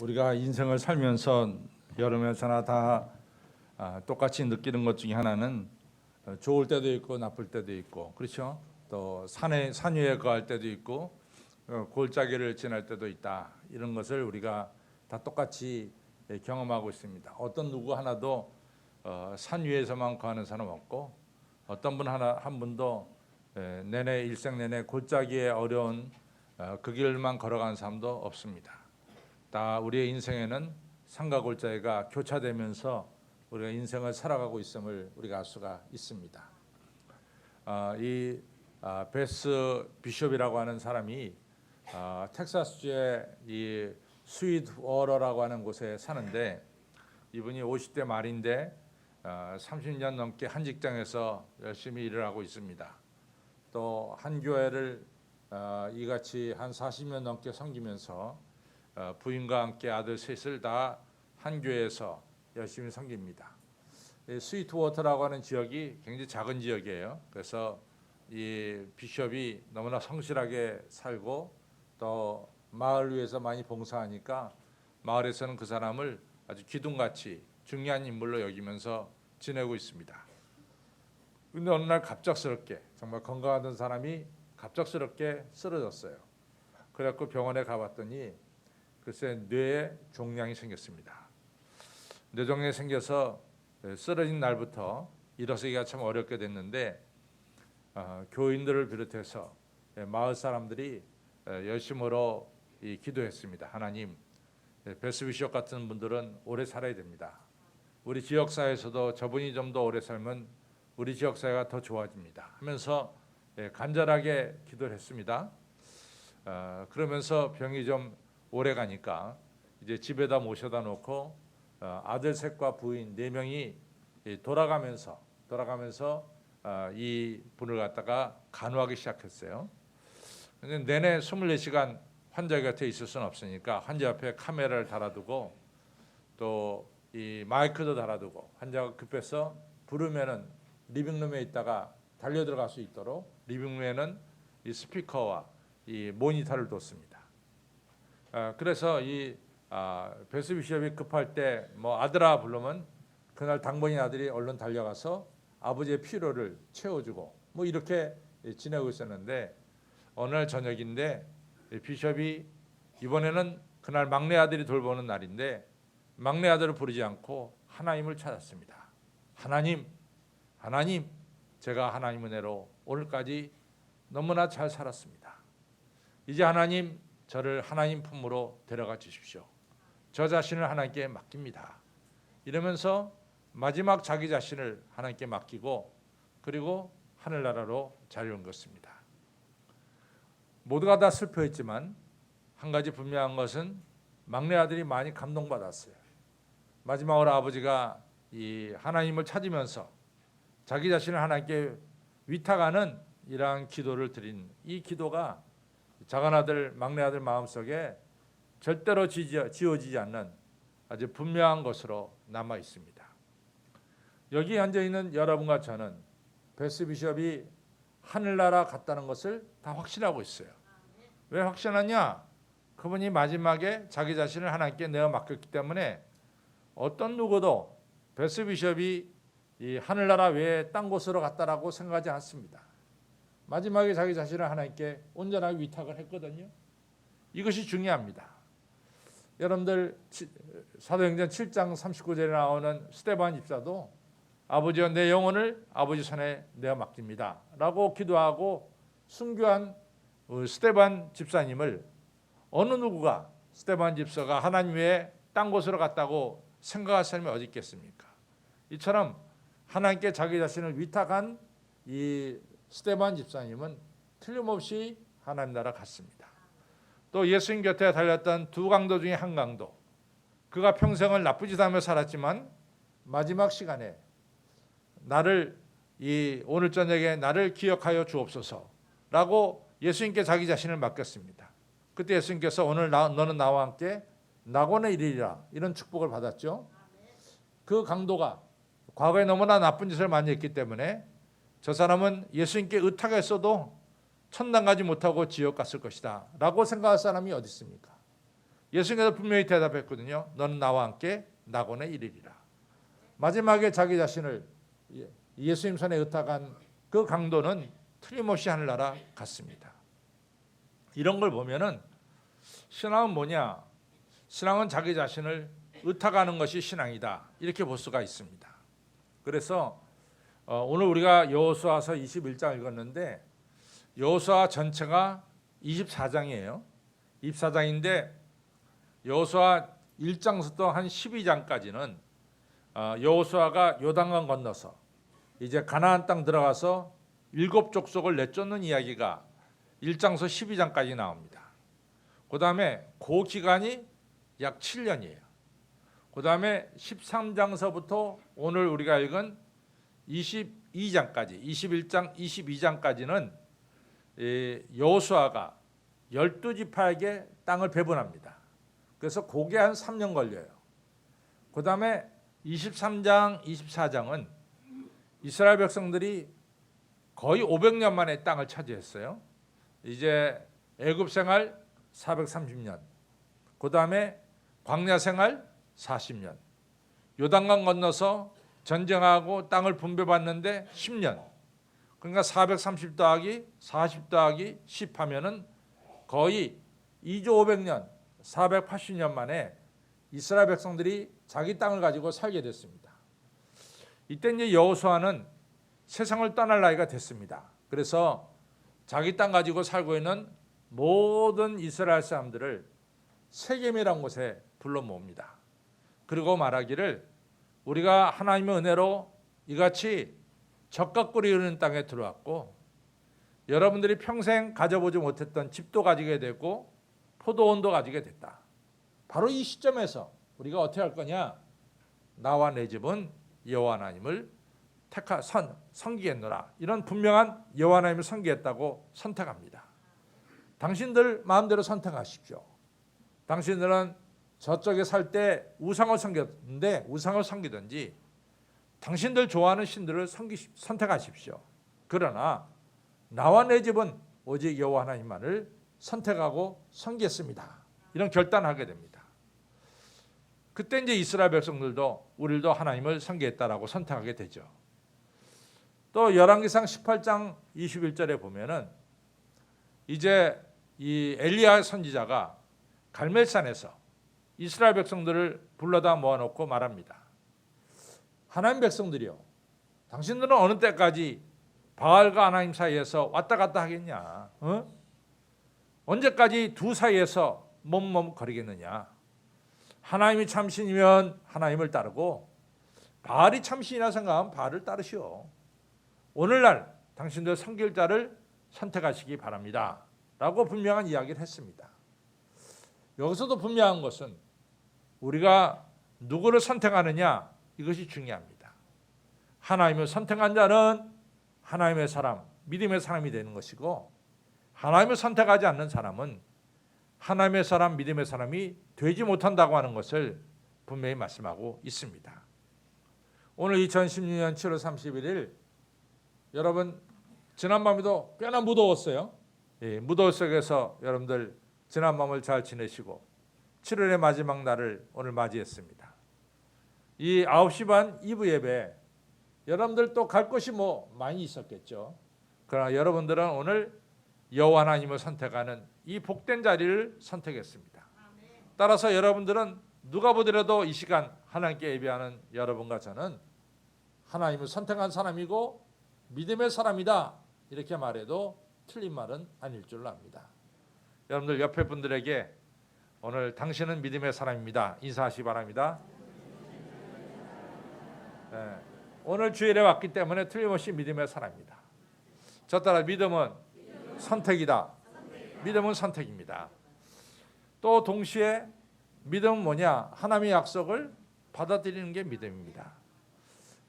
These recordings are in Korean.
우리가 인생을 살면서 여름에서나 다 똑같이 느끼는 것 중에 하나는 좋을 때도 있고 나쁠 때도 있고, 그렇죠? 또 산 위에 거할 때도 있고 골짜기를 지날 때도 있다. 이런 것을 우리가 다 똑같이 경험하고 있습니다. 어떤 누구 하나도 산 위에서만 거하는 사람 없고, 어떤 한 분도 내내 일생 내내 골짜기의 어려운 그 길만 걸어가는 사람도 없습니다. 다 우리의 인생에는 산과 골짜기가 교차되면서 우리가 인생을 살아가고 있음을 우리가 알 수가 있습니다. 이 베스 비숍이라고 하는 사람이 텍사스주의 이 스위트워터라고 하는 곳에 사는데, 이분이 50대 말인데 30년 넘게 한 직장에서 열심히 일을 하고 있습니다. 또 한 교회를 이같이 한 40년 넘게 섬기면서 부인과 함께 아들 셋을 다 한 교회에서 열심히 섬깁니다. 스위트워터라고 하는 지역이 굉장히 작은 지역이에요. 그래서 이 비숍이 너무나 성실하게 살고 또 마을 위해서 많이 봉사하니까 마을에서는 그 사람을 아주 기둥같이 중요한 인물로 여기면서 지내고 있습니다. 근데 어느 날 갑작스럽게, 정말 건강하던 사람이 갑작스럽게 쓰러졌어요. 그래갖고 병원에 가봤더니 글쎄 뇌에 종양이 생겼습니다. 뇌종양이 생겨서 쓰러진 날부터 일어서기가 참 어렵게 됐는데, 교인들을 비롯해서 마을 사람들이 열심으로 기도했습니다. 하나님, 베스 비숍 같은 분들은 오래 살아야 됩니다. 우리 지역사회에서도 저분이 좀 더 오래 살면 우리 지역사회가 더 좋아집니다 하면서 간절하게 기도를 했습니다. 그러면서 병이 좀 오래 가니까 이제 집에다 모셔다 놓고 아들 셋과 부인 4명이 돌아가면서 이 분을 갖다가 간호하기 시작했어요. 근데 내내 24시간 환자 곁에 있을 수는 없으니까 환자 옆에 카메라를 달아두고 또 이 마이크도 달아두고, 환자가 급해서 부르면은 리빙룸에 있다가 달려 들어갈 수 있도록 리빙룸에는 이 스피커와 이 모니터를 뒀습니다. 그래서 이 베스 비숍이 급할 때 뭐 아들아 부르면 그날 당번인 아들이 얼른 달려가서 아버지의 피로를 채워주고 뭐 이렇게 지내고 있었는데, 어느 날 저녁인데 비숍이 이번에는 그날 막내 아들이 돌보는 날인데 막내 아들을 부르지 않고 하나님을 찾았습니다. 하나님, 제가 하나님 은혜로 오늘까지 너무나 잘 살았습니다. 이제 하나님, 저를 하나님 품으로 데려가 주십시오. 저 자신을 하나님께 맡깁니다. 이러면서 마지막 자기 자신을 하나님께 맡기고 그리고 하늘나라로 자리를 옮겼습니다. 모두가 다 슬퍼했지만 한 가지 분명한 것은 막내 아들이 많이 감동받았어요. 마지막으로 아버지가 이 하나님을 찾으면서 자기 자신을 하나님께 위탁하는 이러한 기도를 드린 이 기도가 작은 아들, 막내 아들 마음속에 절대로 지워지지 않는 아주 분명한 것으로 남아 있습니다. 여기 앉아 있는 여러분과 저는 베스 비숍이 하늘나라 갔다는 것을 다 확신하고 있어요. 왜 확신하냐? 그분이 마지막에 자기 자신을 하나님께 내어 맡겼기 때문에 어떤 누구도 베스 비숍이 이 하늘나라 외에 딴 곳으로 갔다라고 생각하지 않습니다. 마지막에 자기 자신을 하나님께 온전하게 위탁을 했거든요. 이것이 중요합니다. 여러분들 사도행전 7장 39절에 나오는 스데반 집사도 아버지여 내 영혼을 아버지 손에 내어 맡깁니다 라고 기도하고 순교한 스데반 집사님을 어느 누구가 스데반 집사가 하나님 외에 딴 곳으로 갔다고 생각할 사람이 어디 있겠습니까? 이처럼 하나님께 자기 자신을 위탁한 이 스데반 집사님은 틀림없이 하나님 나라 갔습니다. 또 예수님 곁에 달렸던 두 강도 중에 한 강도, 그가 평생을 나쁜 짓 하며 살았지만 마지막 시간에 오늘 저녁에 나를 기억하여 주옵소서라고 예수님께 자기 자신을 맡겼습니다. 그때 예수님께서 오늘 너는 나와 함께 낙원에 이르리라, 이런 축복을 받았죠. 그 강도가 과거에 너무나 나쁜 짓을 많이 했기 때문에 저 사람은 예수님께 의탁했어도 천당 가지 못하고 지옥 갔을 것이다 라고 생각할 사람이 어디 있습니까? 예수님께서 분명히 대답했거든요. 너는 나와 함께 낙원에 이르리라. 마지막에 자기 자신을 예수님 손에 의탁한 그 강도는 틀림없이 하늘나라 갔습니다. 이런 걸 보면은 신앙은 뭐냐? 신앙은 자기 자신을 의탁하는 것이 신앙이다. 이렇게 볼 수가 있습니다. 그래서 오늘 우리가 여호수아서 21장 읽었는데 여호수아 전체가 24장이에요. 24장인데 여호수아 1장부터 한 12장까지는 여호수아가 요단강 건너서 이제 가나안 땅 들어가서 7족속을 내쫓는 이야기가 1장서 12장까지 나옵니다. 그 다음에 그 기간이 약 7년이에요. 그 다음에 13장서부터 오늘 우리가 읽은 22장까지 21장 22장까지는 여호수아가 12지파에게 땅을 배분합니다. 그래서 그게 한 3년 걸려요. 그 다음에 23장 24장은 이스라엘 백성들이 거의 500년 만에 땅을 차지했어요. 이제 애굽 생활 430년, 그 다음에 광야 생활 40년, 요단강 건너서 전쟁하고 땅을 분배받는데 10년. 그러니까 430 더하기 40 더하기 10 하면은 거의 2조 500년, 480년 만에 이스라엘 백성들이 자기 땅을 가지고 살게 됐습니다. 이때 이제 여호수아는 세상을 떠날 나이가 됐습니다. 그래서 자기 땅 가지고 살고 있는 모든 이스라엘 사람들을 세겜이라는 곳에 불러 모읍니다. 그리고 말하기를 우리가 하나님의 은혜로 이같이 젖과 꿀이 흐르는 땅에 들어왔고 여러분들이 평생 가져보지 못했던 집도 가지게 되고 포도원도 가지게 됐다. 바로 이 시점에서 우리가 어떻게 할 거냐? 나와 내 집은 여호와 하나님을 섬기겠노라. 이런 분명한 여호와 하나님을 섬기겠다고 선택합니다. 당신들 마음대로 선택하십시오. 당신들은 저쪽에 살 때 우상을 섬겼는데 우상을 섬기든지 당신들 좋아하는 신들을 선택하십시오. 그러나 나와 내 집은 오직 여호와 하나님만을 선택하고 섬기겠습니다. 이런 결단을 하게 됩니다. 그때 이제 이스라엘 백성들도 우리도 하나님을 섬기겠다라고 선택하게 되죠. 또 열왕기상 18장 21절에 보면은 이제 이 엘리야 선지자가 갈멜산에서 이스라엘 백성들을 불러다 모아놓고 말합니다. 하나님 백성들이요, 당신들은 어느 때까지 바알과 하나님 사이에서 왔다 갔다 하겠냐? 언제까지 두 사이에서 몸거리겠느냐? 하나님이 참신이면 하나님을 따르고 바알이 참신이라 생각하면 바알을 따르시오. 오늘날 당신들 섬길 자를 선택하시기 바랍니다. 라고 분명한 이야기를 했습니다. 여기서도 분명한 것은 우리가 누구를 선택하느냐, 이것이 중요합니다. 하나님을 선택한 자는 하나님의 사람, 믿음의 사람이 되는 것이고 하나님을 선택하지 않는 사람은 하나님의 사람, 믿음의 사람이 되지 못한다고 하는 것을 분명히 말씀하고 있습니다. 오늘 2016년 7월 31일 여러분 지난밤에도 꽤나 무더웠어요. 무더울 속에서 여러분들 지난밤을 잘 지내시고 7월의 마지막 날을 오늘 맞이했습니다. 이 9시 반 이브 예배 여러분들 또 갈 곳이 많이 있었겠죠. 그러나 여러분들은 오늘 여호와 하나님을 선택하는 이 복된 자리를 선택했습니다. 따라서 여러분들은 누가 보더라도 이 시간 하나님께 예배하는 여러분과 저는 하나님을 선택한 사람이고 믿음의 사람이다, 이렇게 말해도 틀린 말은 아닐 줄로 압니다. 여러분들 옆에 분들에게 오늘 당신은 믿음의 사람입니다 인사하시기 바랍니다. 네, 오늘 주일에 왔기 때문에 틀림없이 믿음의 사람입니다. 저 따라 믿음은 선택이다. 믿음은 선택입니다. 또 동시에 믿음은 뭐냐? 하나님의 약속을 받아들이는 게 믿음입니다.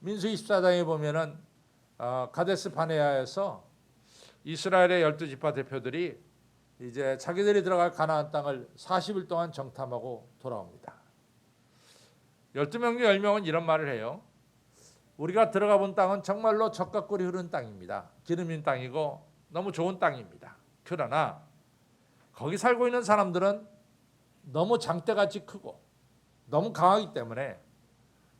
민수 24장에 보면은 가데스 바네아에서 이스라엘의 12지파 대표들이 이제 자기들이 들어갈 가나안 땅을 40일 동안 정탐하고 돌아옵니다. 12명 중 10명은 이런 말을 해요. 우리가 들어가 본 땅은 정말로 젖과 꿀이 흐르는 땅입니다. 기름진 땅이고 너무 좋은 땅입니다. 그러나 거기 살고 있는 사람들은 너무 장대같이 크고 너무 강하기 때문에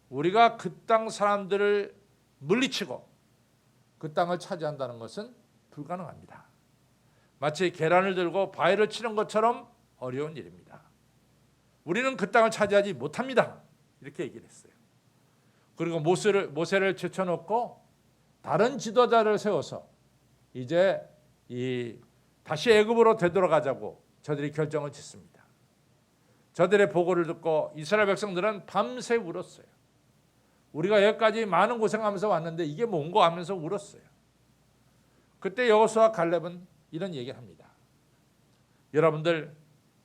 우리가 그 땅 사람들을 물리치고 그 땅을 차지한다는 것은 불가능합니다. 마치 계란을 들고 바위를 치는 것처럼 어려운 일입니다. 우리는 그 땅을 차지하지 못합니다. 이렇게 얘기를 했어요. 그리고 모세를 제쳐놓고 다른 지도자를 세워서 이제 다시 애굽으로 되돌아가자고 저들이 결정을 짓습니다. 저들의 보고를 듣고 이스라엘 백성들은 밤새 울었어요. 우리가 여기까지 많은 고생하면서 왔는데 이게 뭔가 하면서 울었어요. 그때 여호수아와 갈렙은 이런 얘기를 합니다. 여러분들,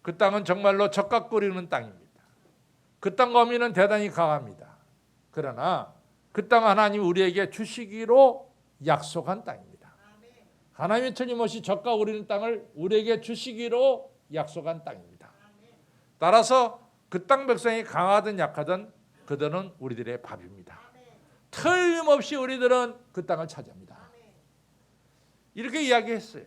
그 땅은 정말로 적각 끓이는 땅입니다. 그 땅 거미는 대단히 강합니다. 그러나 그 땅 하나님 우리에게 주시기로 약속한 땅입니다. 하나님이 틀림없이 적각 우리는 땅을 우리에게 주시기로 약속한 땅입니다. 따라서 그 땅 백성이 강하든 약하든 그들은 우리들의 밥입니다. 틀림없이 우리들은 그 땅을 차지합니다. 이렇게 이야기했어요.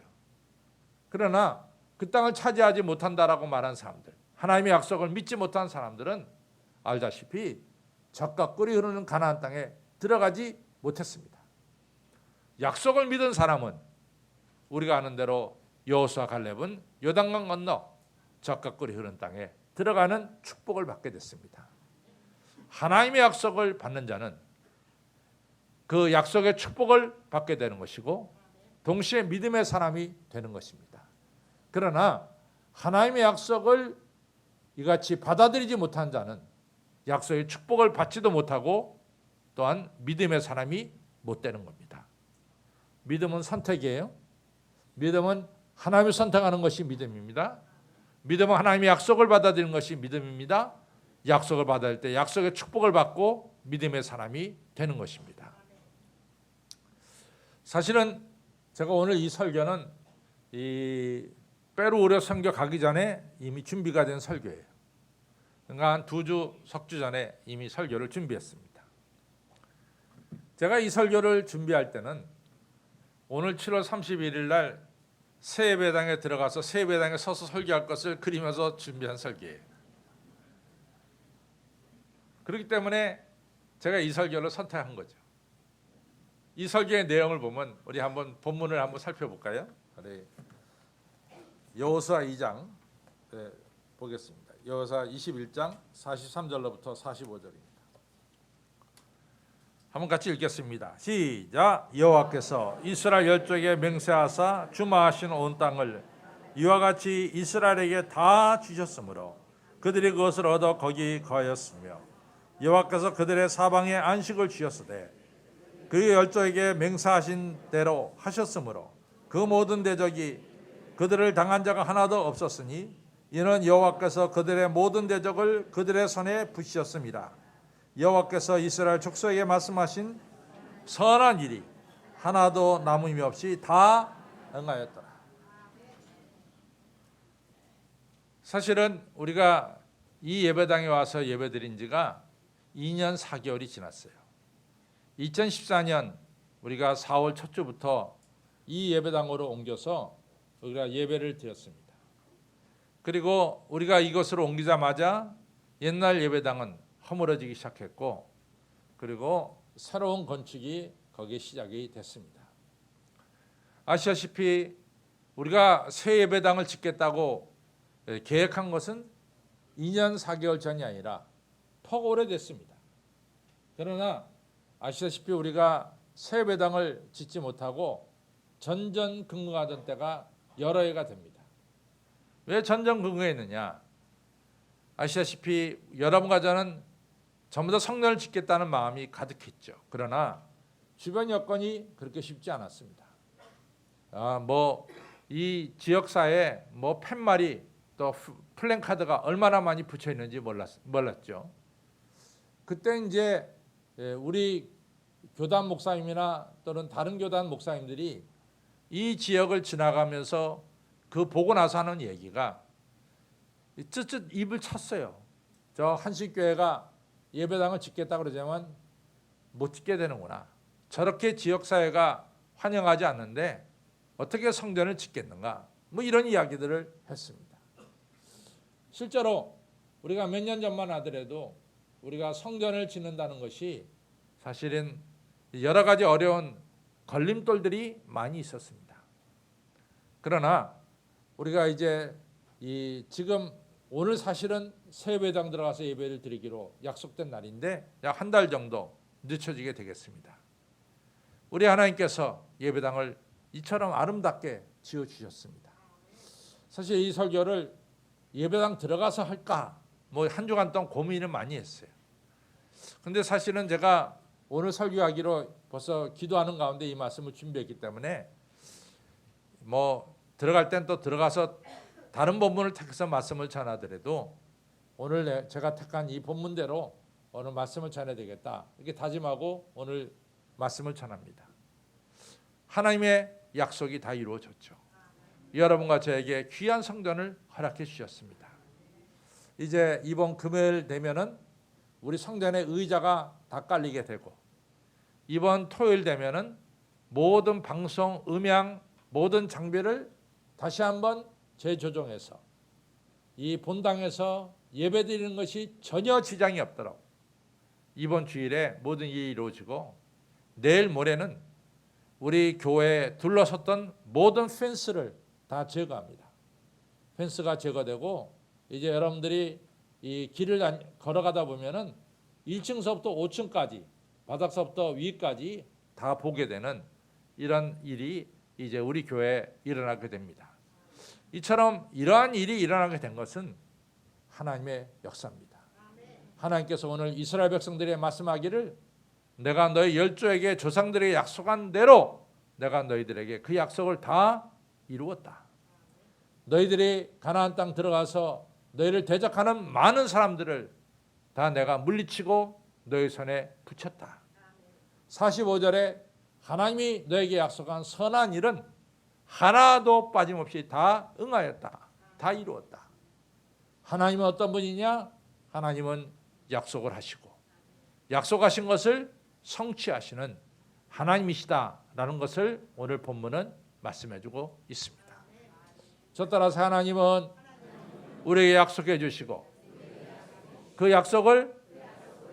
그러나 그 땅을 차지하지 못한다라고 말한 사람들, 하나님의 약속을 믿지 못한 사람들은 알다시피 적과 꿀이 흐르는 가나안 땅에 들어가지 못했습니다. 약속을 믿은 사람은 우리가 아는 대로 여호수아 갈렙은 요단강 건너 적과 꿀이 흐르는 땅에 들어가는 축복을 받게 됐습니다. 하나님의 약속을 받는 자는 그 약속의 축복을 받게 되는 것이고 동시에 믿음의 사람이 되는 것입니다. 그러나 하나님의 약속을 이같이 받아들이지 못한 자는 약속의 축복을 받지도 못하고 또한 믿음의 사람이 못 되는 겁니다. 믿음은 선택이에요. 믿음은 하나님을 선택하는 것이 믿음입니다. 믿음은 하나님의 약속을 받아들이는 것이 믿음입니다. 약속을 받을 때 약속의 축복을 받고 믿음의 사람이 되는 것입니다. 사실은 제가 오늘 이 설교는 이 페루 우려 선교 가기 전에 이미 준비가 된 설교예요. 그러니까 한 2주, 석주 전에 이미 설교를 준비했습니다. 제가 이 설교를 준비할 때는 오늘 7월 31일 날 새 예배당에 들어가서 새 예배당에 서서 설교할 것을 그리면서 준비한 설교예요. 그렇기 때문에 제가 이 설교를 선택한 거죠. 이 설교의 내용을 보면 우리 한번 본문을 한번 살펴볼까요? 여호수아 2장 보겠습니다. 여호수아 21장 43절로부터 45절입니다. 한번 같이 읽겠습니다. 시작. 여호와께서 이스라엘 열족에 맹세하사 주마하신 온 땅을 이와 같이 이스라엘에게 다 주셨으므로 그들이 그것을 얻어 거기 거하였으며 여호와께서 그들의 사방에 안식을 주셨으되 그 열조에게 맹세하신 대로 하셨으므로 그 모든 대적이 그들을 당한 자가 하나도 없었으니 이는 여호와께서 그들의 모든 대적을 그들의 손에 붙이셨습니다. 여호와께서 이스라엘 족속에게 말씀하신 선한 일이 하나도 남음이 없이 다 응하였더라. 사실은 우리가 이 예배당에 와서 예배드린 지가 2년 4개월이 지났어요. 2014년 우리가 4월 첫 주부터 이 예배당으로 옮겨서 우리가 예배를 드렸습니다. 그리고 우리가 이것으로 옮기자마자 옛날 예배당은 허물어지기 시작했고 그리고 새로운 건축이 거기에 시작이 됐습니다. 아시다시피 우리가 새 예배당을 짓겠다고 계획한 것은 2년 4개월 전이 아니라 더 오래됐습니다. 그러나 아시다시피 우리가 새 예배당을 짓지 못하고 전전긍긍하던 때가 여러 해가 됩니다. 왜 전전긍긍했느냐? 아시다시피 여러분과 저는 전부 다 성전을 짓겠다는 마음이 가득했죠. 그러나 주변 여건이 그렇게 쉽지 않았습니다. 이 지역사에 팻말이 또 플랜카드가 얼마나 많이 붙여 있는지 몰랐죠. 그때 이제 우리 교단 목사님이나 또는 다른 교단 목사님들이 이 지역을 지나가면서 그 보고 나서 하는 얘기가 쯧쯧 입을 찼어요. 저 한식교회가 예배당을 짓겠다 그러자면 못 짓게 되는구나. 저렇게 지역사회가 환영하지 않는데 어떻게 성전을 짓겠는가. 이런 이야기들을 했습니다. 실제로 우리가 몇 년 전만 하더라도 우리가 성전을 짓는다는 것이 사실은 여러 가지 어려운 걸림돌들이 많이 있었습니다. 그러나 우리가 이제 지금 오늘 사실은 새예배당 들어가서 예배를 드리기로 약속된 날인데 약 한 달 정도 늦춰지게 되겠습니다. 우리 하나님께서 예배당을 이처럼 아름답게 지어주셨습니다. 사실 이 설교를 예배당 들어가서 할까 뭐 한 주간 동안 고민을 많이 했어요. 근데 사실은 제가 오늘 설교하기로 벌써 기도하는 가운데 이 말씀을 준비했기 때문에 뭐 들어갈 땐 또 들어가서 다른 본문을 택해서 말씀을 전하더라도 오늘 제가 택한 이 본문대로 오늘 말씀을 전해야 되겠다 이렇게 다짐하고 오늘 말씀을 전합니다. 하나님의 약속이 다 이루어졌죠. 여러분과 저에게 귀한 성전을 허락해 주셨습니다. 이제 이번 금요일 되면은 우리 성전의 의자가 다 깔리게 되고 이번 토요일 되면은 모든 방송, 음향, 모든 장비를 다시 한번 재조정해서 이 본당에서 예배드리는 것이 전혀 지장이 없도록 이번 주일에 모든 일이 이루어지고 내일 모레는 우리 교회에 둘러섰던 모든 펜스를 다 제거합니다. 펜스가 제거되고 이제 여러분들이 이 길을 걸어가다 보면은 1층서부터 5층까지 바닥서부터 위까지 다 보게 되는 이런 일이 이제 우리 교회에 일어나게 됩니다. 이처럼 이러한 일이 일어나게 된 것은 하나님의 역사입니다. 하나님께서 오늘 이스라엘 백성들에게 말씀하기를 내가 너희 열조에게 조상들에게 약속한 대로 내가 너희들에게 그 약속을 다 이루었다. 너희들이 가나안 땅 들어가서 너희를 대적하는 많은 사람들을 다 내가 물리치고 너희 손에 붙였다. 45절에 하나님이 너에게 약속한 선한 일은 하나도 빠짐없이 다 응하였다. 다 이루었다. 하나님은 어떤 분이냐? 하나님은 약속을 하시고 약속하신 것을 성취하시는 하나님이시다라는 것을 오늘 본문은 말씀해주고 있습니다. 저 따라서 하나님은 우리에게 약속해 주시고 그 약속을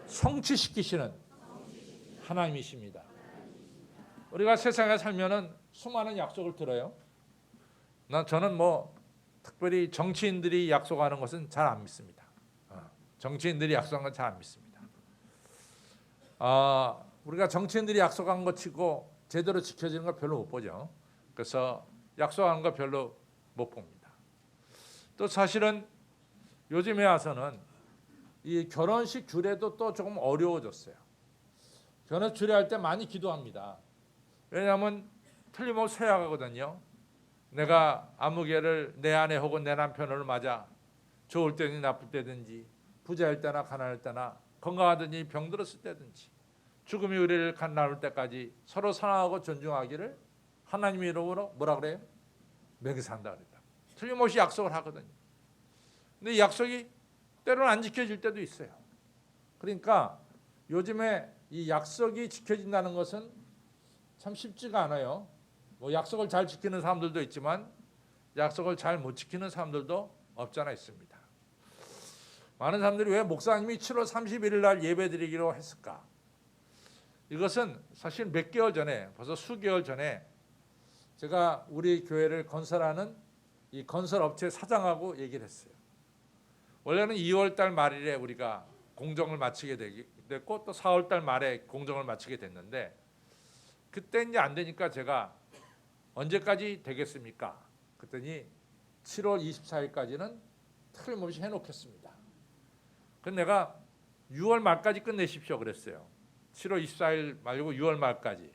성취시키시는 하나님이십니다. 우리가 세상에 살면은 수많은 약속을 들어요. 저는 뭐 특별히 정치인들이 약속하는 것은 잘 안 믿습니다. 정치인들이 약속한 건 잘 안 믿습니다. 우리가 정치인들이 약속한 것 치고 제대로 지켜지는 걸 별로 못 보죠. 그래서 약속한 거 별로 못 봅니다. 또 사실은 요즘에 와서는 이 결혼식 주례도 또 조금 어려워졌어요. 결혼식 주례할 때 많이 기도합니다. 왜냐하면 틀림없이 생각하거든요. 내가 아무개를 내 아내 혹은 내 남편을 맞아 좋을 때든지 나쁠 때든지 부자일 때나 가난할 때나 건강하든지 병들었을 때든지 죽음이 우리를 나눌 때까지 서로 사랑하고 존중하기를 하나님의 이름으로 뭐라 그래요? 맹세한다 그랬다. 틀림없이 약속을 하거든요. 근데 이 약속이 때로는 안 지켜질 때도 있어요. 그러니까 요즘에 이 약속이 지켜진다는 것은 참 쉽지가 않아요. 뭐 약속을 잘 지키는 사람들도 있지만 약속을 잘 못 지키는 사람들도 없잖아 있습니다. 많은 사람들이 왜 목사님이 7월 31일 날 예배드리기로 했을까? 이것은 사실 몇 개월 전에 벌써 수개월 전에 제가 우리 교회를 건설하는 이 건설업체 사장하고 얘기를 했어요. 원래는 2월 달 말일에 우리가 공정을 마치게 됐고 또 4월 달 말에 공정을 마치게 됐는데 그때 이제 안 되니까 제가 언제까지 되겠습니까? 그랬더니 7월 24일까지는 틀림없이 해놓겠습니다. 그래서 내가 6월 말까지 끝내십시오 그랬어요. 7월 24일 말고 6월 말까지.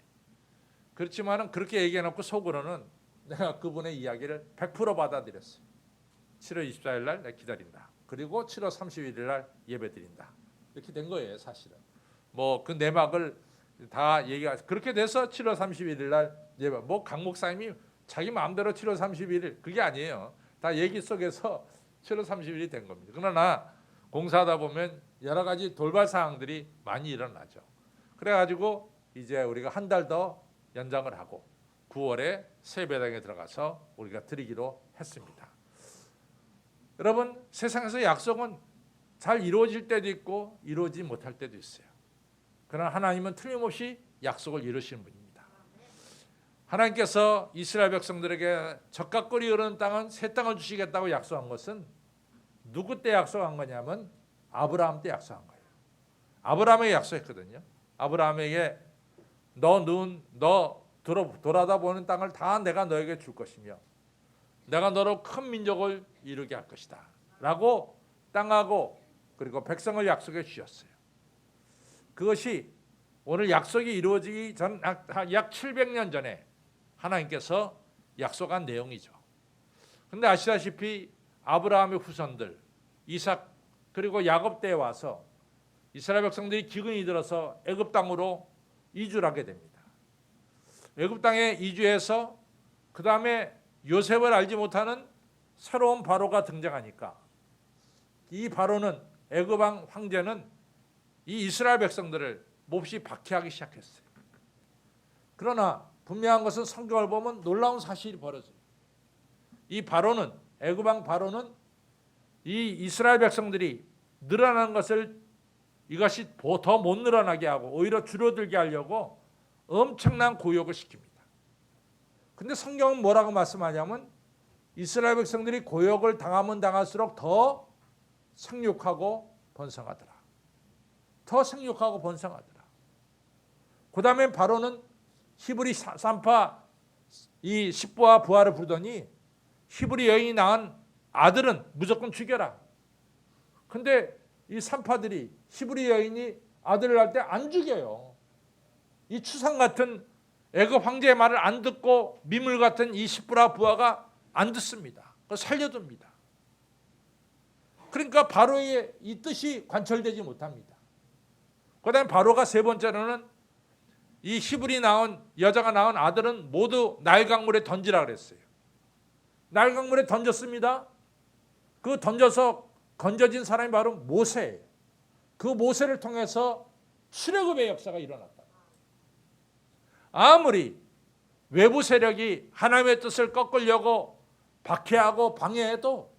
그렇지만은 그렇게 얘기해놓고 속으로는 내가 그분의 이야기를 100% 받아들였어요. 7월 24일 날 내가 기다린다. 그리고 7월 31일 날 예배드린다. 이렇게 된 거예요 사실은. 뭐 그 내막을 다 얘기가 그렇게 돼서 7월 31일 날 예배. 뭐 강 목사님이 자기 마음대로 7월 31일 그게 아니에요. 다 얘기 속에서 7월 30일이 된 겁니다. 그러나 공사하다 보면 여러 가지 돌발 사항들이 많이 일어나죠. 그래가지고 이제 우리가 한 달 더 연장을 하고 9월에 새배당에 들어가서 우리가 드리기로 했습니다. 여러분, 세상에서 약속은 잘 이루어질 때도 있고 이루어지지 못할 때도 있어요. 그러나 하나님은 틀림없이 약속을 이루시는 분입니다. 하나님께서 이스라엘 백성들에게 젖과 꿀이 흐르는 땅은 새 땅을 주시겠다고 약속한 것은 누구 때 약속한 거냐면 아브라함 때 약속한 거예요. 아브라함에게 약속했거든요. 아브라함에게 너 돌아다 보는 땅을 다 내가 너에게 줄 것이며 내가 너로 큰 민족을 이루게 할 것이다 라고 땅하고 그리고 백성을 약속해 주셨어요. 그것이 오늘 약속이 이루어지기 전 약 700년 전에 하나님께서 약속한 내용이죠. 그런데 아시다시피 아브라함의 후손들 이삭 그리고 야곱 때에 와서 이스라엘 백성들이 기근이 들어서 애굽 땅으로 이주를 하게 됩니다. 애굽 땅에 이주해서 그 다음에 요셉을 알지 못하는 새로운 바로가 등장하니까 이 바로는 애굽 왕 황제는 이 이스라엘 백성들을 몹시 박해하기 시작했어요. 그러나 분명한 것은 성경을 보면 놀라운 사실이 벌어져요. 이 바로는 애굽 왕 바로는 이 이스라엘 백성들이 늘어나는 것을 이것이 더 못 늘어나게 하고 오히려 줄어들게 하려고 엄청난 고욕을 시킵니다. 근데 성경은 뭐라고 말씀하냐면 이스라엘 백성들이 고욕을 당하면 당할수록 더 생육하고 번성하더라. 더 생육하고 번성하더라. 그 다음에 바로는 히브리 산파 이 십부와 부하를 부르더니 히브리 여인이 낳은 아들은 무조건 죽여라. 근데 이 산파들이 히브리 여인이 아들을 낳을 때 안 죽여요. 이 추상 같은 애굽 황제의 말을 안 듣고 미물 같은 이 십부라 부하가 안 듣습니다. 살려둡니다. 그러니까 바로의 이 뜻이 관철되지 못합니다. 그 다음에 바로가 세 번째로는 이 히브리 낳은 여자가 낳은 아들은 모두 나일강물에 던지라 그랬어요. 나일강물에 던졌습니다. 그 던져서 건져진 사람이 바로 모세예요. 그 모세를 통해서 출애굽의 역사가 일어났다. 아무리 외부 세력이 하나님의 뜻을 꺾으려고 박해하고 방해해도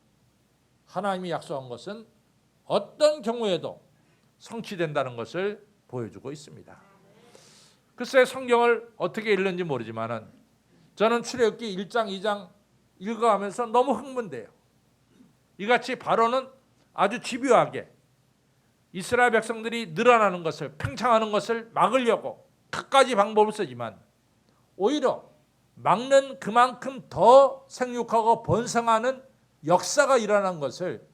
하나님이 약속한 것은 어떤 경우에도 성취된다는 것을 보여주고 있습니다. 글쎄 성경을 어떻게 읽는지 모르지만 저는 출애굽기 1장 2장 읽어가면서 너무 흥분돼요. 이같이 바로는 아주 집요하게 이스라엘 백성들이 늘어나는 것을 팽창하는 것을 막으려고 갖가지 방법을 쓰지만 오히려 막는 그만큼 더 생육하고 번성하는 역사가 일어난 것을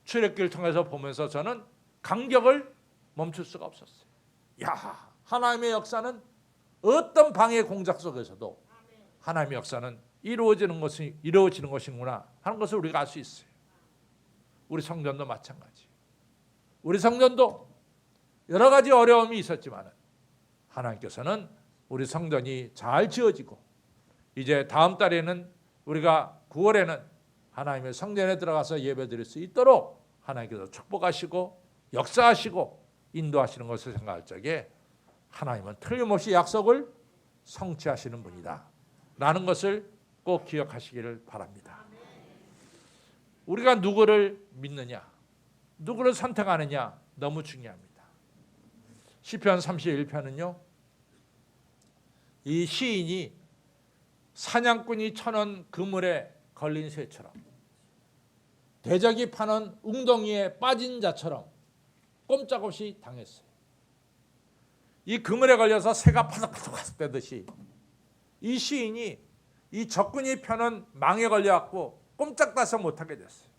출애굽기를 통해서 보면서 저는 감격을 멈출 수가 없었어요. 야, 하나님의 역사는 어떤 방해 공작 속에서도 하나님의 역사는 이루어지는 것이구나 하는 것을 우리가 알 수 있어요. 우리 성전도 마찬가지. 우리 성전도 여러 가지 어려움이 있었지만 하나님께서는 우리 성전이 잘 지어지고 이제 다음 달에는 우리가 9월에는 하나님의 성전에 들어가서 예배드릴 수 있도록 하나님께서 축복하시고 역사하시고 인도하시는 것을 생각할 적에 하나님은 틀림없이 약속을 성취하시는 분이다 라는 것을 꼭 기억하시기를 바랍니다. 우리가 누구를 믿느냐, 누구를 선택하느냐 너무 중요합니다. 시편 31편은요, 이 시인이 사냥꾼이 쳐놓은 그물에 걸린 새처럼 대적이 파는 웅덩이에 빠진 자처럼 꼼짝없이 당했어요. 이 그물에 걸려서 새가 파삭파삭 되듯이 이 시인이 이 적군이 펴는 망에 걸려갖고 꼼짝다서 못하게 됐어요.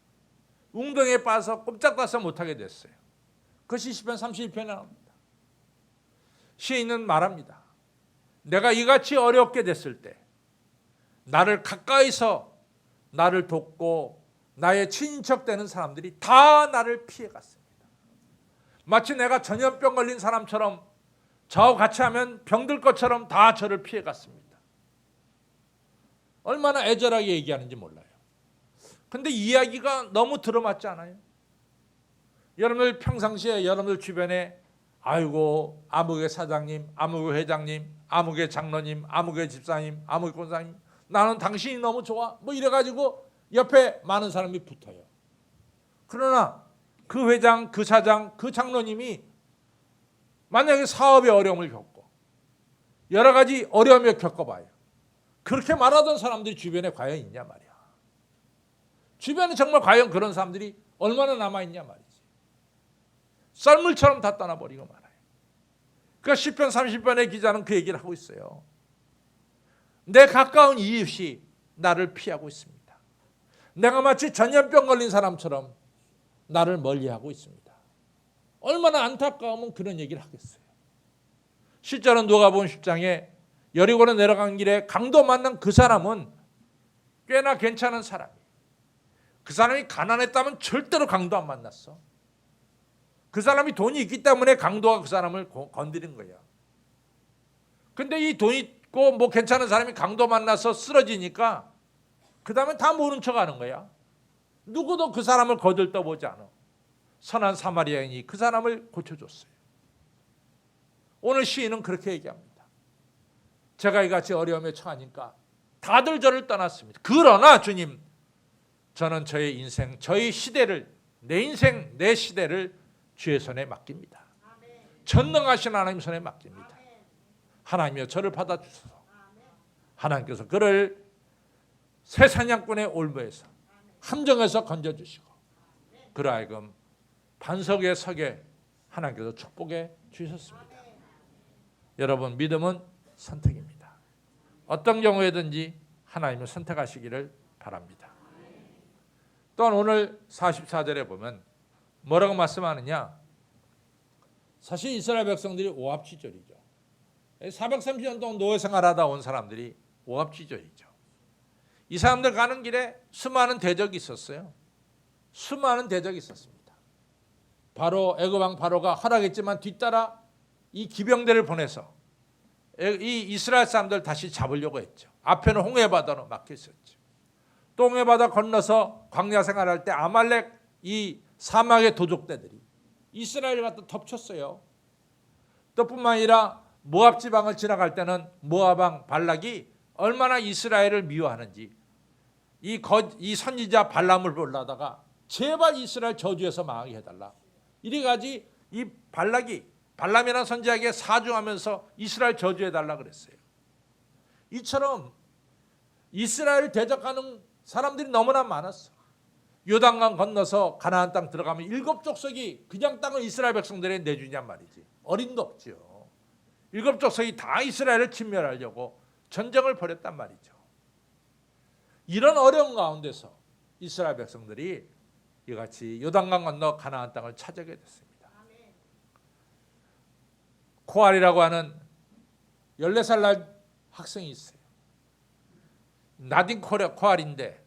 웅덩이에 빠져서 꼼짝다서 못하게 됐어요. 그것이 시편 31편에 나옵니다. 시인은 말합니다. 내가 이같이 어렵게 됐을 때 나를 가까이서 나를 돕고 나의 친인척 되는 사람들이 다 나를 피해갔습니다. 마치 내가 전염병 걸린 사람처럼 저하고 같이 하면 병들 것처럼 다 저를 피해갔습니다. 얼마나 애절하게 얘기하는지 몰라요. 근데 이야기가 너무 들어맞지 않아요? 여러분들 평상시에 여러분들 주변에 아이고 아무개 사장님, 아무개 회장님, 아무개 장로님, 아무개 집사님, 아무개 권사님 나는 당신이 너무 좋아 뭐 이래가지고 옆에 많은 사람이 붙어요. 그러나 그 회장, 그 사장, 그 장로님이 만약에 사업에 어려움을 겪고 여러 가지 어려움을 겪어봐요. 그렇게 말하던 사람들이 주변에 과연 있냐 말이야. 주변에 정말 과연 그런 사람들이 얼마나 남아있냐 말이지. 썰물처럼 다 떠나버리고 말아요. 그러니까 시편 30편의 기자는 그 얘기를 하고 있어요. 내 가까운 이웃이 나를 피하고 있습니다. 내가 마치 전염병 걸린 사람처럼 나를 멀리하고 있습니다. 얼마나 안타까우면 그런 얘기를 하겠어요. 실제로 누가복음 10장에 여리고로 내려간 길에 강도 만난 그 사람은 꽤나 괜찮은 사람이에요. 그 사람이 가난했다면 절대로 강도 안 만났어. 그 사람이 돈이 있기 때문에 강도가 그 사람을 건드린 거야. 근데 이 돈 있고 뭐 괜찮은 사람이 강도 만나서 쓰러지니까 그 다음에 다 모른 척 하는 거야. 누구도 그 사람을 거들떠보지 않아. 선한 사마리아인이 그 사람을 고쳐줬어요. 오늘 시인은 그렇게 얘기합니다. 제가 이같이 어려움에 처하니까 다들 저를 떠났습니다. 그러나 주님, 저는 저의 인생, 저의 시대를, 내 인생, 내 시대를 주의 손에 맡깁니다. 전능하신 하나님 손에 맡깁니다. 하나님이여 저를 받아주소서. 하나님께서 그를 새 사냥꾼의 올무에서 함정에서 건져주시고 그를 하여금 반석에 서게 하나님께서 축복해 주셨습니다. 여러분, 믿음은 선택입니다. 어떤 경우에든지 하나님을 선택하시기를 바랍니다. 또한 오늘 44절에 보면 뭐라고 말씀하느냐? 사실 이스라엘 백성들이 오합지졸이죠. 430년 동안 노예 생활하다 온 사람들이 오합지졸이죠. 이 사람들 가는 길에 수많은 대적이 있었어요. 수많은 대적이 있었습니다. 바로 애굽 왕 바로가 허락했지만 뒤따라 이 기병대를 보내서 이 이스라엘 사람들 다시 잡으려고 했죠. 앞에는 홍해바다로 막혀 있었죠. 또 홍해바다 건너서 광야 생활할 때 아말렉 이 사막의 도적대들이 이스라엘을 갖다 덮쳤어요. 또 뿐만 아니라 모압 지방을 지나갈 때는 모압 왕 발락이 얼마나 이스라엘을 미워하는지 이 선지자 발람을 불러다가 제발 이스라엘 저주에서 망하게 해달라. 이래가지 이 발람이라는 선지자에게 사중하면서 이스라엘 저주해달라 그랬어요. 이처럼 이스라엘을 대적하는 사람들이 너무나 많았어. 요단강 건너서 가나안 땅 들어가면 7족속이 그냥 땅을 이스라엘 백성들에게 내주냔 말이지. 어림도 없죠. 7족속이 다 이스라엘을 침멸하려고 전쟁을 벌였단 말이죠. 이런 어려운 가운데서 이스라엘 백성들이 이같이 요단강 건너 가나안 땅을 차지하게 됐습니다. 코알이라고 하는 14살 날 학생이 있어요. 나딘 코알인데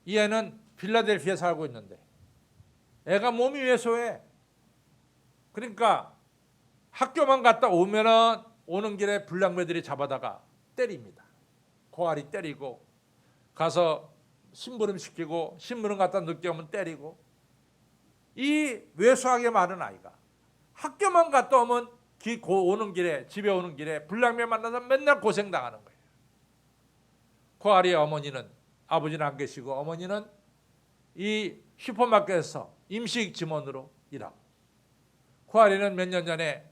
이 애는 필라델피아에 살고 있는데 애가 몸이 왜소해. 그러니까 학교만 갔다 오면은 오는 길에 불량배들이 잡아다가 때립니다. 코알이 때리고 가서 심부름 시키고 심부름 갖다 늦게 오면 때리고. 이 왜소하게 많은 아이가 학교만 갔다 오면 오는 길에 집에 오는 길에 불량배 만나서 맨날 고생당하는 거예요. 코알이의 어머니는 아버지는 안 계시고 어머니는 이 슈퍼마켓에서 임식 직원으로 일하고 코알이는 몇 년 전에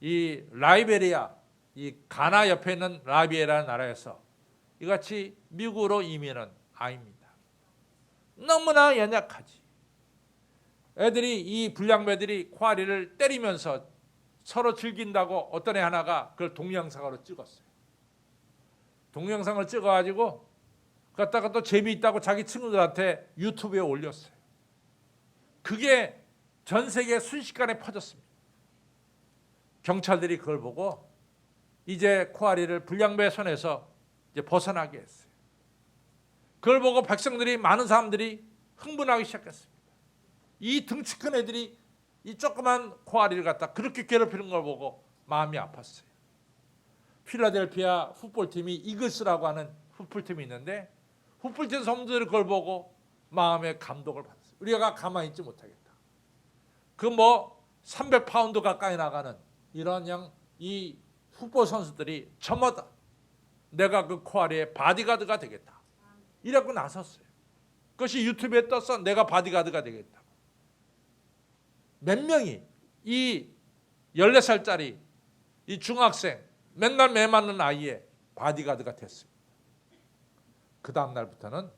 이 라이베리아 이 가나 옆에 있는 라이베리아라는 나라에서 이같이 미국으로 이민한 아이입니다. 너무나 연약하지. 애들이 이 불량배들이 코알이를 때리면서 서로 즐긴다고 어떤 애 하나가 그걸 동영상으로 찍었어요. 동영상을 찍어가지고 갖다가 또 재미있다고 자기 친구들한테 유튜브에 올렸어요. 그게 전 세계에 순식간에 퍼졌습니다. 경찰들이 그걸 보고 이제 코알이를 불량배 손에서 이제 벗어나게 했어요. 그걸 보고 백성들이 많은 사람들이 흥분하기 시작했습니다. 이 덩치 큰 애들이 이 조그만 코알이를 갖다 그렇게 괴롭히는 걸 보고 마음이 아팠어요. 필라델피아 풋볼팀이 이글스라고 하는 풋볼팀이 있는데 풋볼팀 선수들이 그걸 보고 마음에 감동을 받았어요. 우리가 가만히 있지 못하겠다. 그 뭐 300파운드 가까이 나가는 이런 이 풋볼 선수들이 저마다 내가 그 코알이의 바디가드가 되겠다. 이라고 나섰어요. 그것이 유튜브에 떠서 내가 바디가드가 되겠다. 몇 명이 이 14살짜리 이 중학생 맨날 매 맞는 아이의 바디가드가 됐습니다. 그 다음 날부터는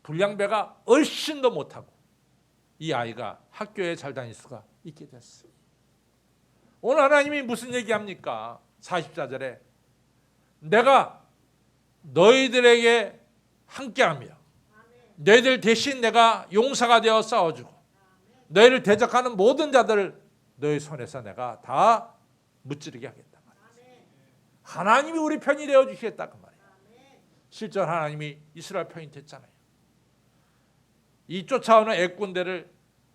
불량배가 훨씬 더 못하고 이 아이가 학교에 잘 다닐 수가 있게 됐어요. 오늘 하나님이 무슨 얘기합니까? 44절에 내가 너희들에게 함께하며 너희들 대신 내가 용사가 되어 싸워주고 너희를 대적하는 모든 자들을 너희 손에서 내가 다 무찌르게 하겠다. 하나님이 우리 편이 되어 주시겠다 그 말이에요. 실제 하나님이 이스라엘 편이 됐잖아요. 이 쫓아오는 애꾼들을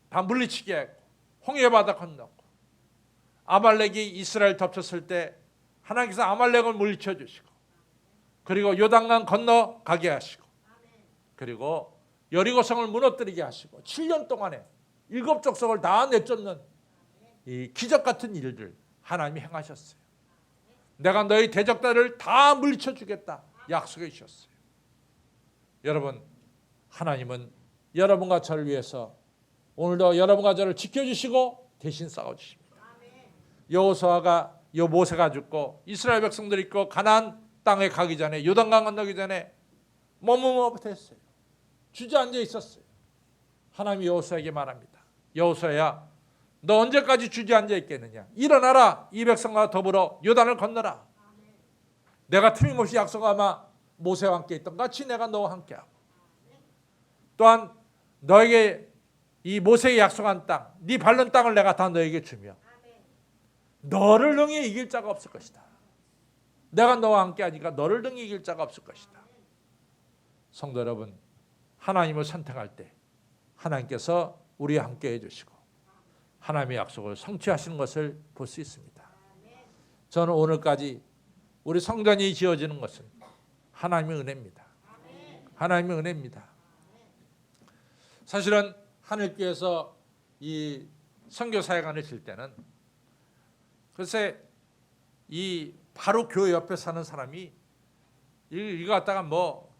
다 물리치게 했고 홍해 바다 건넜고 아말렉이 이스라엘 덮쳤을 때 하나님께서 아말렉을 물리쳐 주시고 그리고 요단강 건너가게 하시고 그리고 여리고성을 무너뜨리게 하시고 7년 동안에 7족속을 다 내쫓는 이 기적 같은 일들 하나님이 행하셨어요. 내가 너희 대적들을 다 물리쳐 주겠다 약속해 주셨어요. 여러분, 하나님은 여러분과 저를 위해서 오늘도 여러분과 저를 지켜주시고 대신 싸워주십니다. 여호수아가 모세가 죽고 이스라엘 백성들이 있고 가나안 땅에 가기 전에 요단강 건너기 전에 머뭇머뭇했어요. 주저앉아 있었어요. 하나님이 여호수아에게 말합니다. 여호수아야, 너 언제까지 주저앉아 있겠느냐? 일어나라. 이 백성과 더불어 요단을 건너라. 내가 틀림없이 약속하마 모세와 함께 있던 같이 내가 너와 함께하고 또한 너에게 이 모세의 약속한 땅, 네 밟는 땅을 내가 다 너에게 주며 너를 능히 이길 자가 없을 것이다. 내가 너와 함께하니까 너를 능히 이길 자가 없을 것이다. 성도 여러분, 하나님을 선택할 때 하나님께서 우리와 함께 해주시고 하나님의 약속을 성취하시는 것을 볼 수 있습니다. 저는 오늘까지 우리 성전이 지어지는 것은 하나님의 은혜입니다. 하나님의 은혜입니다. 사실은 하늘교에서 이 선교사역관을 칠 때는 글쎄 이 바로 교회 옆에 사는 사람이 이거 갖다가 뭐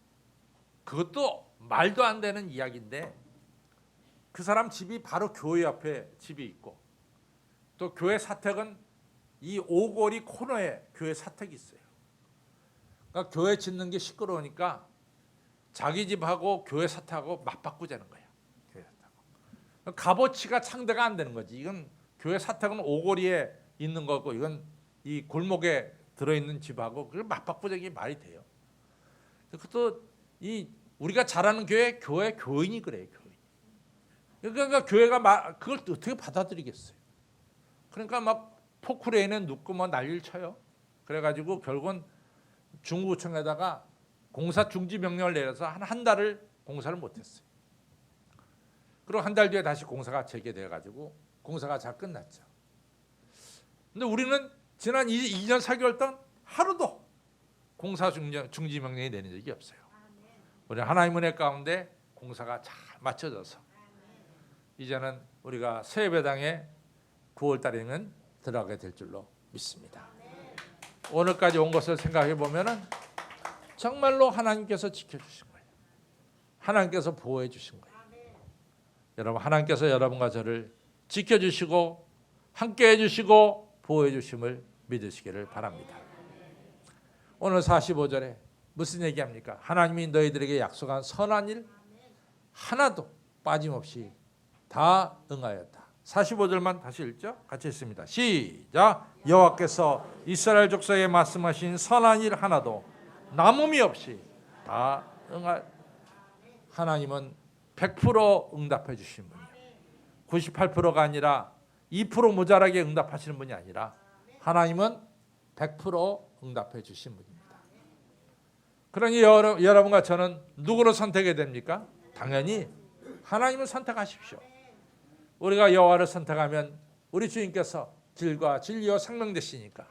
그것도 말도 안 되는 이야기인데 그 사람 집이 바로 교회 옆에 집이 있고 또 교회 사택은 이 오거리 코너에 교회 사택이 있어요. 그러니까 교회 짓는 게 시끄러우니까 자기 집하고 교회 사택하고 맞바꾸자는 거예요. 교회 사택하고. 값어치가 상대가 안 되는 거지. 이건 교회 사택은 오거리에 있는 거고 이건 이 골목에 들어있는 집하고 그걸 맞바꾸자는 게 말이 돼요. 그것도 이 우리가 잘 아는 교회 교인이 그래요. 교인. 그러니까 교회가 그걸 어떻게 받아들이겠어요. 그러니까 막 포크레인에 눕고 뭐 난리를 쳐요. 그래가지고 결국은 중구청에다가 공사 중지 명령을 내려서 한 달을 공사를 못했어요. 그리고 한 달 뒤에 다시 공사가 재개돼가지고 공사가 잘 끝났죠. 근데 우리는 지난 2년 4개월 동안 하루도 공사 중지 명령이 내린 적이 없어요. 우리 하나님 은혜 가운데 공사가 잘 맞춰져서 이제는 우리가 새예배당에 9월 달에는 들어가게 될 줄로 믿습니다. 오늘까지 온 것을 생각해 보면은 정말로 하나님께서 지켜주신 거예요. 하나님께서 보호해 주신 거예요. 여러분, 하나님께서 여러분과 저를 지켜주시고 함께해 주시고 보호해 주심을 믿으시기를 바랍니다. 오늘 45절에 무슨 얘기합니까? 하나님이 너희들에게 약속한 선한 일 하나도 빠짐없이 다 응하였다. 45절만 다시 읽죠. 같이 읽습니다. 시작. 여호와께서 이스라엘 족속에 말씀하신 선한 일 하나도 남음이 없이 다 응하였다. 하나님은 100% 응답해 주신 분이에요. 98%가 아니라 2% 모자라게 응답하시는 분이 아니라 하나님은 100% 응답해 주신 분입니다. 그러니 여러분과 저는 누구를 선택해야 됩니까? 당연히 하나님을 선택하십시오. 우리가 여호와를 선택하면 우리 주님께서 길과 진리와 생명 되시니까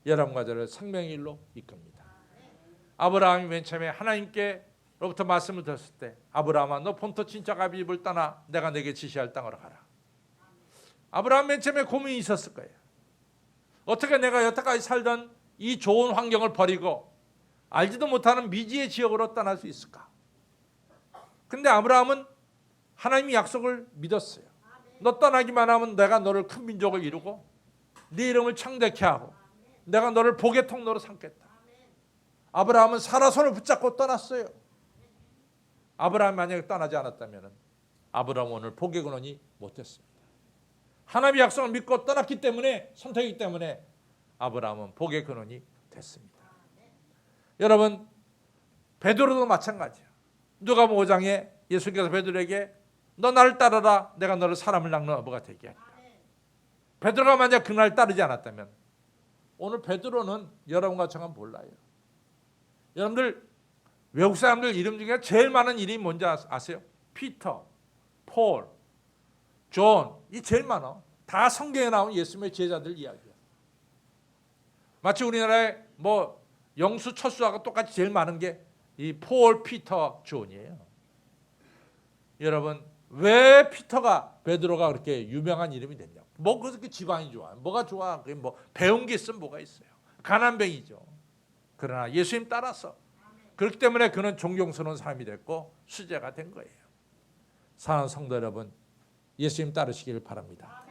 여러분과 저를 생명의 길로 이끕니다. 아브라함이 맨 처음에 하나님께로부터 말씀을 들었을 때 아브라함아 너 본토 친척 아비 집을 떠나 내가 내게 지시할 땅으로 가라. 아브라함 맨 처음에 고민이 있었을 거예요. 어떻게 내가 여태까지 살던 이 좋은 환경을 버리고 알지도 못하는 미지의 지역으로 떠날 수 있을까? 근데 아브라함은 하나님의 약속을 믿었어요. 너 떠나기만 하면 내가 너를 큰 민족을 이루고 네 이름을 창대케 하고 내가 너를 복의 통로로 삼겠다. 아브라함은 사라 손을 붙잡고 떠났어요. 아브라함이 만약에 떠나지 않았다면 아브라함은 오늘 복의 근원이 못됐습니다. 하나님의 약속을 믿고 떠났기 때문에, 선택이기 때문에 아브라함은 복의 근원이 됐습니다. 여러분, 베드로도 마찬가지예요. 누가복음 5장에 예수께서 베드로에게 너 나를 따르라, 내가 너를 사람을 낚는 어부가 되게 하리라. 베드로가 만약 그날 따르지 않았다면 오늘 베드로는 여러분과 저가 몰라요. 여러분들 외국 사람들 이름 중에 제일 많은 이름이 뭔지 아세요? 피터, 폴, 존, 이 제일 많아. 다 성경에 나온 예수님의 제자들 이야기야. 마치 우리나라에 뭐 영수, 철수하고 똑같이 제일 많은 게 이 폴, 피터, 존이에요. 여러분, 왜 피터가, 베드로가 그렇게 유명한 이름이 됐냐고. 뭐 그렇게 지방이 좋아? 뭐가 좋아? 그게 뭐 배운 게 있으면 뭐가 있어요? 가난뱅이죠. 그러나 예수님 따라서, 그렇기 때문에 그는 존경스러운 사람이 됐고 수제가 된 거예요. 사랑하는 성도 여러분, 예수님 따르시길 바랍니다.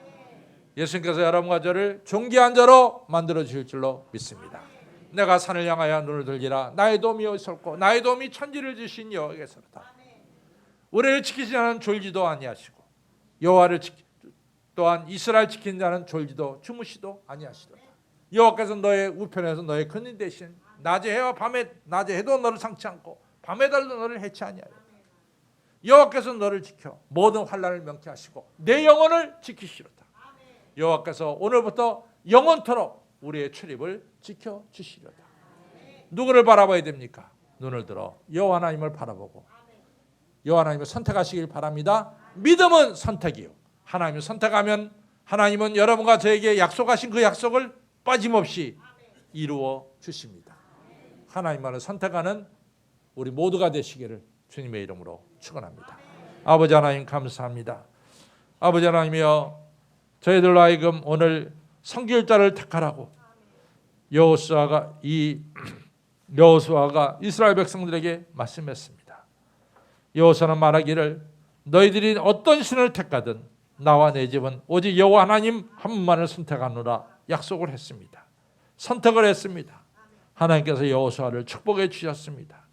예수님께서 여러분과 저를 존귀한 자로 만들어 주실 줄로 믿습니다. 내가 산을 향하여 눈을 들리라. 나의 도움이 어디서올꼬? 나의 도움이 천지를 지으신 여호와께서로다. 우리를 지키지 않은 졸지도 아니하시고 여호와를 또한 이스라엘 지키는 자는 졸지도 주무시도 아니하시도다. 여호와께서 너의 우편에서 너의 근인 대신 낮에 해와 밤에, 낮에 해도 너를 상치 않고 밤에 달도 너를 해치 아니하여. 여호와께서 너를 지켜 모든 환난을 명쾌하시고 내 영혼을 지키시로다. 여호와께서 오늘부터 영원토록 우리의 출입을 지켜주시려다. 누구를 바라봐야 됩니까? 눈을 들어 여호와 하나님을 바라보고 여호와 하나님을 선택하시길 바랍니다. 믿음은 선택이요. 하나님을 선택하면 하나님은 여러분과 저에게 약속하신 그 약속을 빠짐없이 이루어 주십니다. 하나님만을 선택하는 우리 모두가 되시기를 주님의 이름으로 축원합니다. 아버지 하나님 감사합니다. 아버지 하나님이여, 저희들로 하여금 오늘 선길자를 택하라고 여호수아가 이스라엘 백성들에게 말씀했습니다. 여호수아는 말하기를 너희들이 어떤 신을 택하든 나와 내 집은 오직 여호와 하나님 한 분만을 선택하노라 약속을 했습니다. 선택을 했습니다. 하나님께서 여호수아를 축복해 주셨습니다.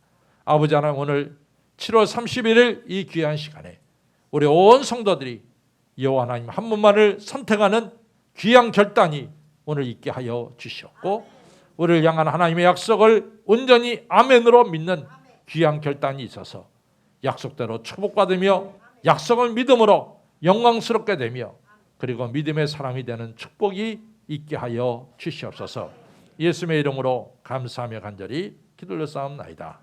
아버지 하나님, 오늘 7월 31일 이 귀한 시간에 우리 온 성도들이 여호와 하나님 한 분만을 선택하는 귀한 결단이 오늘 있게 하여 주셨고, 우리를 향한 하나님의 약속을 온전히 아멘으로 믿는 귀한 결단이 있어서 약속대로 축복받으며 약속을 믿음으로 영광스럽게 되며 그리고 믿음의 사람이 되는 축복이 있게 하여 주시옵소서. 예수님의 이름으로 감사하며 간절히 기도를 쌓옵나이다.